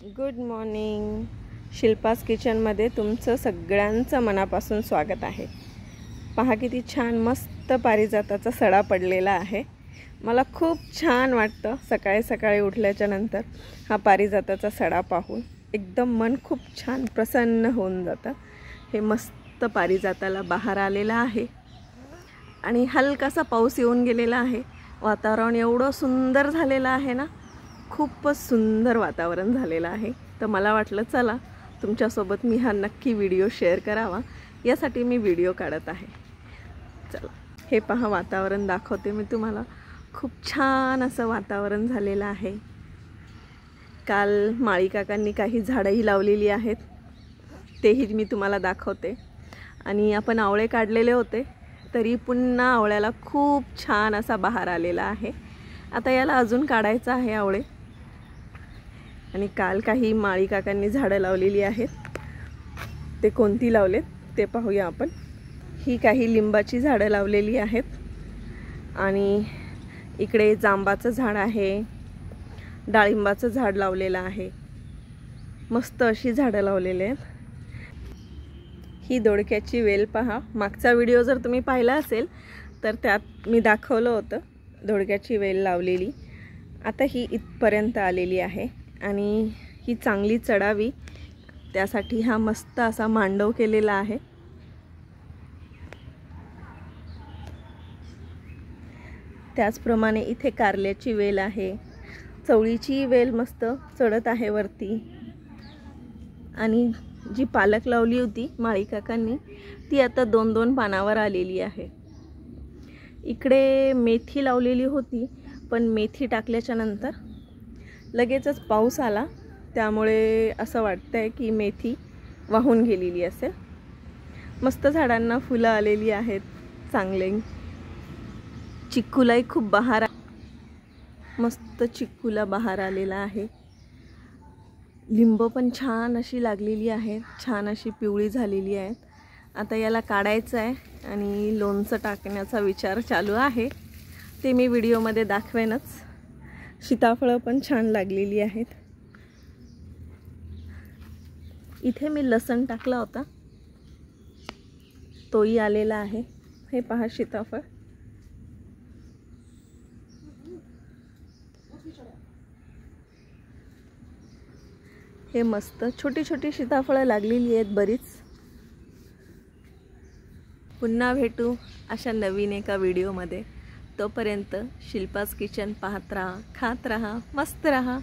Good morning. Shilpa's किचनमध्ये तुमचं सगळ्यांचं मनापासून स्वागत आहे. पहा किती छान मस्त पारिजाताचा सडा पडलेला आहे. मला खूप छान वाटतं सकाळी सकाळी उठल्याच्या नंतर हा पारिजाताचा सडा पाहून एकदम मन खूप छान प्रसन्न होऊन जातं. हे मस्त पारिजाताला बहार आलेला आहे आणि हलकासा पाऊस येऊन गेलेला आहे. वातावरण एवढं सुंदर झालेलं आहे ना, खूपच सुंदर वातावरण झालेलं आहे. तर मला वाटलं चला तुमच्यासोबत मी हा नक्की व्हिडिओ शेअर करावा, यासाठी मी व्हिडिओ काढत आहे. चला हे पहा वातावरण दाखवते मी तुम्हाला. खूप छान असं वातावरण झालेलं आहे. काल माळी काकांनी काही झाडंही लावलेली आहेत, तेही मी तुम्हाला दाखवते. आणि आपण आवळे काढलेले होते तरी पुन्हा आवळ्याला खूप छान असा बहार आलेला आहे. आता याला अजून काढायचं आहे आवळे. आणि काल काही माळी काकांनी झाडं लावलेली आहेत, ते कोणती लावलेत ते पाहूया आपण. ही काही लिंबाची झाडं लावलेली आहेत आणि इकडे जांबाचं झाड आहे, डाळिंबाचं झाड लावलेलं आहे. मस्त अशी झाडं लावलेली आहेत. ही दोडक्याची वेल पहा. मागचा व्हिडिओ जर तुम्ही पाहिला असेल तर त्यात मी दाखवलं होतं दोडक्याची वेल लावलेली. आता ही इथपर्यंत आलेली आहे आणि ही चांगली चढावी त्यासाठी हा मस्त असा मांडव केलेला आहे. त्याचप्रमाणे इथे कारल्याची वेल आहे, चवळीची वेल मस्त चढत आहे वरती. आणि जी पालक लावली होती माळी काकांनी ती आता 2-2 पानावर आलेली आहे. इकडे मेथी लावलेली होती, पण मेथी टाकल्याच्या नंतर लगेचच पाऊस आला, त्यामुळे असं वाटतंय की मेथी वाहून गेलेली असेल. मस्त झाडांना फुलं आलेली आहेत चांगले. चिक्कूलाही खूप बहार, मस्त चिक्कूला बहार आलेला आहे. लिंब पण छान अशी लागलेली आहेत, छान अशी पिवळी झालेली आहेत. आता याला काढायचं आहे आणि लोणचं टाकण्याचा विचार चालू आहे, ते मी व्हिडिओमध्ये दाखवेनच. सीताफळं पण छान लागलेली आहेत. इथे मी लसण टाकला होता, तोही आलेला आहे. हे पहा सीताफळ. हे मस्त छोटी छोटी सीताफळं लागलेली आहेत बरीच. पुन्हा भेटू अशा नवीन एका व्हिडिओमध्ये. तोपर्यंत शिल्पास किचन पाहत राहा, खात राहा, मस्त राहा.